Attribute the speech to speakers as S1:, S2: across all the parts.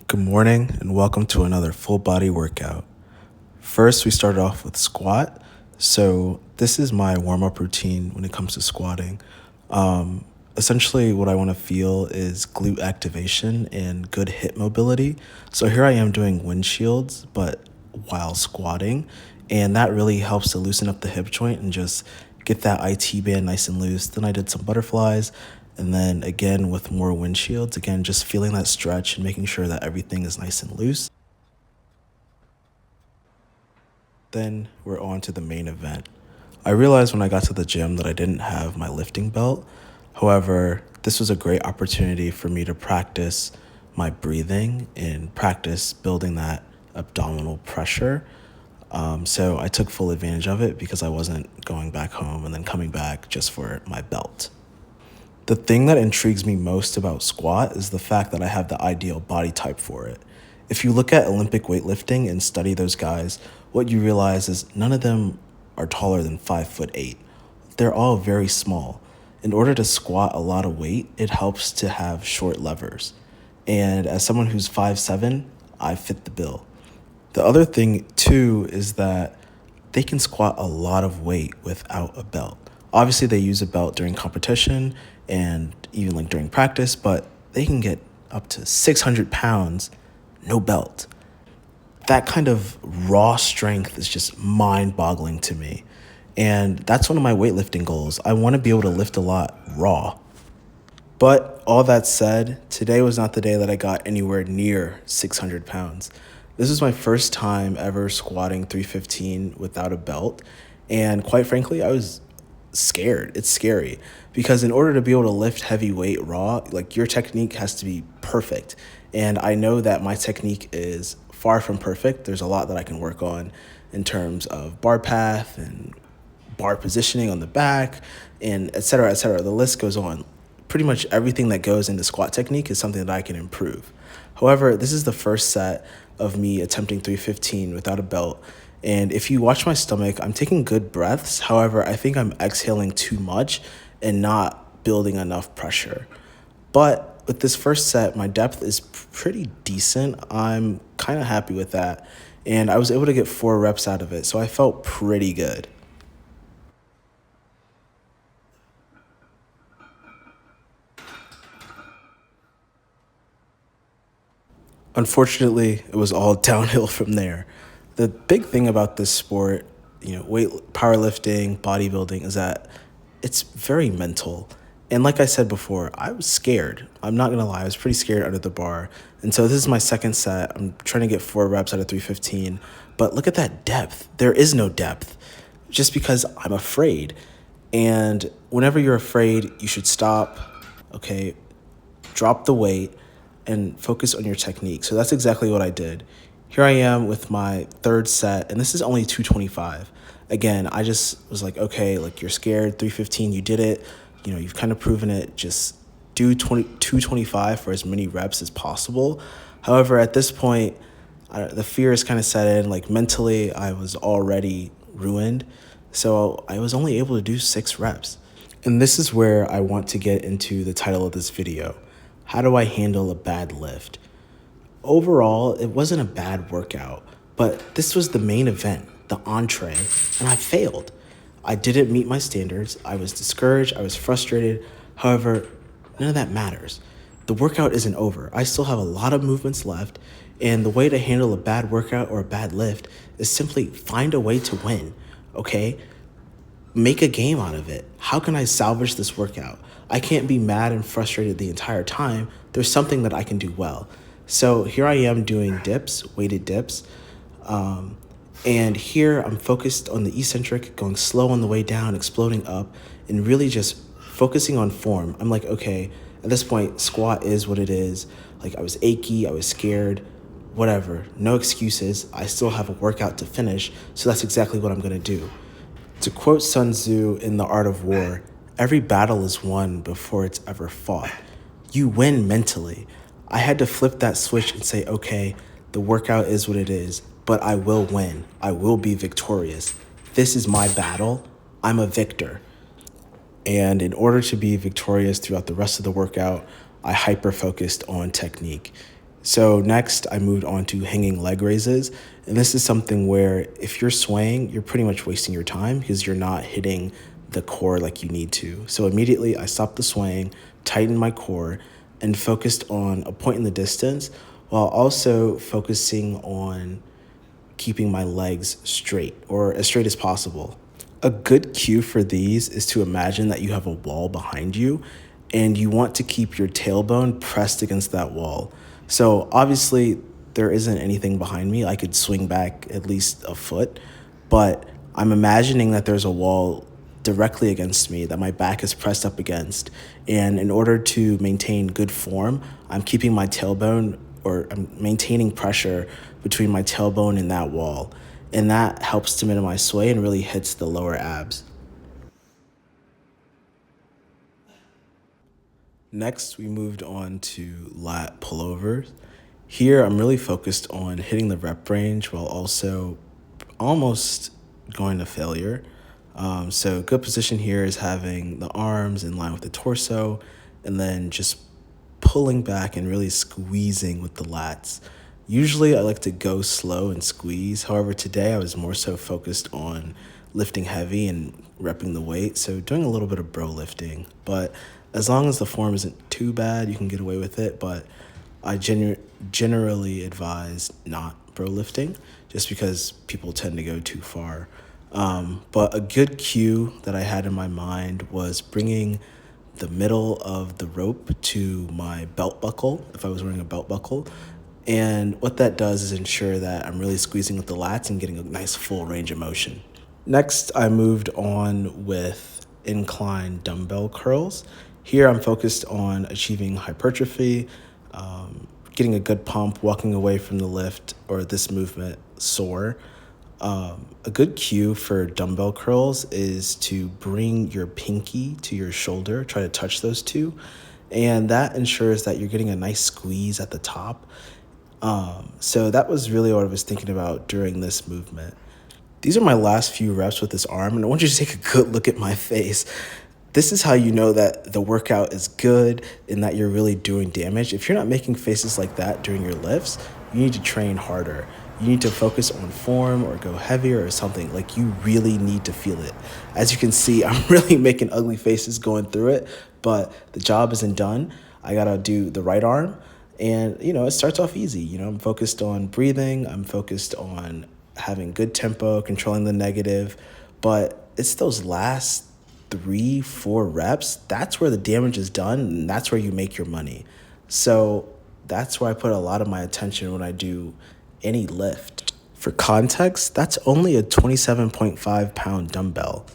S1: Good morning and welcome to another full body workout. First, we started off with squat. So, this is my warm up routine when it comes to squatting. Essentially, what I want to feel is glute activation and good hip mobility. So, here I am doing windshields, but while squatting. And that really helps to loosen up the hip joint and just get that IT band nice and loose. Then I did some butterflies. And then again with more windshields, again, just feeling that stretch and making sure that everything is nice and loose. Then we're on to the main event. I realized when I got to the gym that I didn't have my lifting belt. However, this was a great opportunity for me to practice my breathing and practice building that abdominal pressure. So I took full advantage of it because I wasn't going back home and then coming back just for my belt. The thing that intrigues me most about squat is the fact that I have the ideal body type for it. If you look at Olympic weightlifting and study those guys, what you realize is none of them are taller than 5'8". They're all very small. In order to squat a lot of weight, it helps to have short levers. And as someone who's 5'7", I fit the bill. The other thing too is that they can squat a lot of weight without a belt. Obviously, they use a belt during competition and even like during practice, but they can get up to 600 pounds, no belt. That kind of raw strength is just mind-boggling to me. And that's one of my weightlifting goals. I want to be able to lift a lot raw. But all that said, today was not the day that I got anywhere near 600 pounds. This is my first time ever squatting 315 without a belt. And quite frankly, I was scared. It's scary because in order to be able to lift heavy weight raw, like your technique has to be perfect. And I know that my technique is far from perfect. There's a lot that I can work on in terms of bar path and bar positioning on the back and et cetera, et cetera. The list goes on. Pretty much everything that goes into squat technique is something that I can improve. However, this is the first set of me attempting 315 without a belt. And if you watch my stomach, I'm taking good breaths. However, I think I'm exhaling too much and not building enough pressure. But with this first set, my depth is pretty decent. I'm kind of happy with that. And I was able to get 4 reps out of it, so I felt pretty good. Unfortunately, it was all downhill from there. The big thing about this sport, weight powerlifting, bodybuilding, is that it's very mental. And like I said before, I was scared. I'm not gonna lie, I was pretty scared under the bar. And so this is my second set. I'm trying to get 4 reps out of 315. But look at that depth. There is no depth just because I'm afraid. And whenever you're afraid, you should stop, okay, drop the weight, and focus on your technique. So that's exactly what I did. Here I am with my third set, and this is only 225. Again, I just was like, okay, like you're scared, 315, you did it. You've kind of proven it. Just do 225 for as many reps as possible. However, at this point, the fear is kind of set in. Like mentally, I was already ruined. So I was only able to do 6 reps. And this is where I want to get into the title of this video. How do I handle a bad lift? Overall, it wasn't a bad workout, but this was the main event, the entree, and I failed. I didn't meet my standards. I was discouraged. I was frustrated. However, none of that matters. The workout isn't over. I still have a lot of movements left, and the way to handle a bad workout or a bad lift is simply find a way to win, okay? Make a game out of it. How can I salvage this workout? I can't be mad and frustrated the entire time. There's something that I can do well. So here I am doing dips, weighted dips. And here I'm focused on the eccentric, going slow on the way down, exploding up, and really just focusing on form. I'm like, okay, at this point, squat is what it is. Like I was achy, I was scared, whatever. No excuses. I still have a workout to finish. So that's exactly what I'm gonna do. To quote Sun Tzu in The Art of War, every battle is won before it's ever fought. You win mentally. I had to flip that switch and say, okay, the workout is what it is, but I will win. I will be victorious. This is my battle. I'm a victor. And in order to be victorious throughout the rest of the workout, I hyper-focused on technique. So next, I moved on to hanging leg raises. And this is something where if you're swaying, you're pretty much wasting your time because you're not hitting the core like you need to. So immediately, I stopped the swaying, tightened my core, and focused on a point in the distance while also focusing on keeping my legs straight or as straight as possible. A good cue for these is to imagine that you have a wall behind you and you want to keep your tailbone pressed against that wall. So obviously, there isn't anything behind me. I could swing back at least a foot, but I'm imagining that there's a wall directly against me that my back is pressed up against. And in order to maintain good form, I'm keeping my tailbone or I'm maintaining pressure between my tailbone and that wall. And that helps to minimize sway and really hits the lower abs. Next, we moved on to lat pullovers. Here, I'm really focused on hitting the rep range while also almost going to failure. So, good position here is having the arms in line with the torso and then just pulling back and really squeezing with the lats. Usually, I like to go slow and squeeze. However, today I was more so focused on lifting heavy and repping the weight. So, doing a little bit of bro lifting. But as long as the form isn't too bad, you can get away with it. But I generally advise not bro lifting just because people tend to go too far. But a good cue that I had in my mind was bringing the middle of the rope to my belt buckle if I was wearing a belt buckle. And what that does is ensure that I'm really squeezing with the lats and getting a nice full range of motion. Next, I moved on with incline dumbbell curls. Here, I'm focused on achieving hypertrophy, getting a good pump, walking away from the lift or this movement sore. A good cue for dumbbell curls is to bring your pinky to your shoulder, try to touch those two, and that ensures that you're getting a nice squeeze at the top. So that was really what I was thinking about during this movement. These are my last few reps with this arm, and I want you to take a good look at my face. This is how you know that the workout is good and that you're really doing damage. If you're not making faces like that during your lifts, you need to train harder. You need to focus on form or go heavier or something. Like, you really need to feel it. As you can see, I'm really making ugly faces going through it, but the job isn't done. I gotta do the right arm. And, it starts off easy. I'm focused on breathing. I'm focused on having good tempo, controlling the negative. But it's those last 3-4 reps, that's where the damage is done, and that's where you make your money. So that's where I put a lot of my attention when I do any lift. For context, that's only a 27.5-pound dumbbell.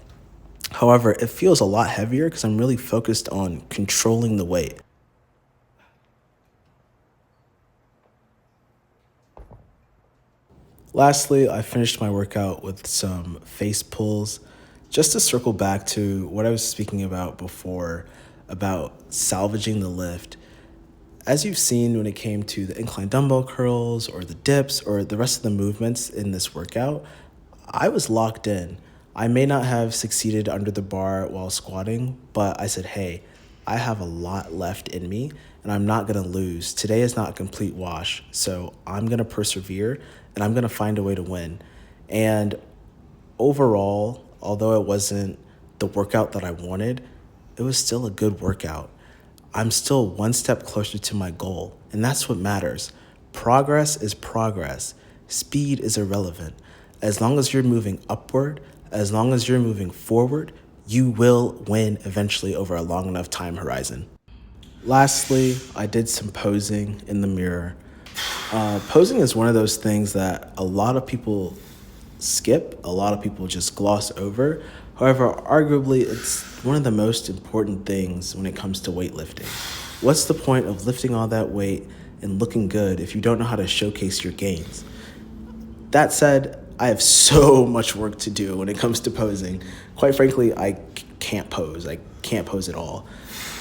S1: However, it feels a lot heavier because I'm really focused on controlling the weight. Lastly, I finished my workout with some face pulls. Just to circle back to what I was speaking about before about salvaging the lift, as you've seen when it came to the incline dumbbell curls or the dips or the rest of the movements in this workout, I was locked in. I may not have succeeded under the bar while squatting, but I said, hey, I have a lot left in me and I'm not going to lose. Today is not a complete wash, so I'm going to persevere and I'm going to find a way to win. And overall, although it wasn't the workout that I wanted, it was still a good workout. I'm still one step closer to my goal, and that's what matters. Progress is progress. Speed is irrelevant. As long as you're moving upward, as long as you're moving forward, you will win eventually over a long enough time horizon. Lastly, I did some posing in the mirror. Posing is one of those things that a lot of people skip, a lot of people just gloss over. However, arguably, it's one of the most important things when it comes to weightlifting. What's the point of lifting all that weight and looking good if you don't know how to showcase your gains? That said, I have so much work to do when it comes to posing. Quite frankly, I can't pose. I can't pose at all.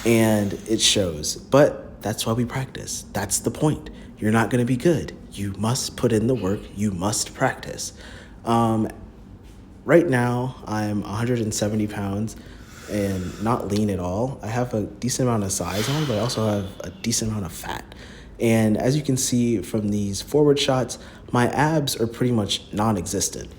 S1: And it shows. But that's why we practice. That's the point. You're not going to be good. You must put in the work. You must practice. Right now, I'm 170 pounds and not lean at all. I have a decent amount of size on, but I also have a decent amount of fat. And as you can see from these forward shots, my abs are pretty much non-existent.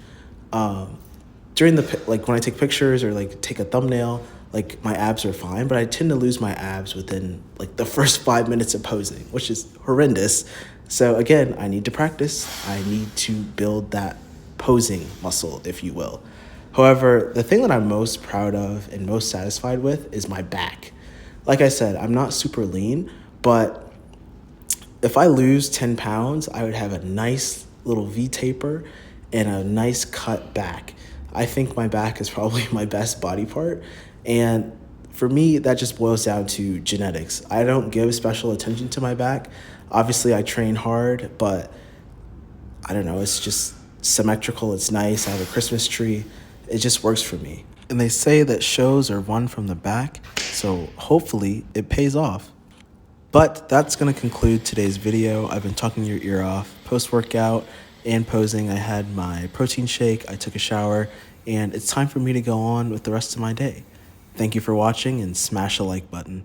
S1: During the like when I take pictures or like take a thumbnail, like my abs are fine, but I tend to lose my abs within like the first 5 minutes of posing, which is horrendous. So again, I need to practice. I need to build that posing muscle, if you will. However, the thing that I'm most proud of and most satisfied with is my back. Like I said, I'm not super lean, but if I lose 10 pounds, I would have a nice little V taper and a nice cut back. I think my back is probably my best body part. And for me, that just boils down to genetics. I don't give special attention to my back. Obviously, I train hard, but I don't know, it's just symmetrical. It's nice. I have a Christmas tree. It just works for me. And they say that shows are won from the back, so hopefully it pays off. But that's going to conclude today's video. I've been talking your ear off. Post-workout and posing, I had my protein shake, I took a shower, and it's time for me to go on with the rest of my day. Thank you for watching and smash the like button.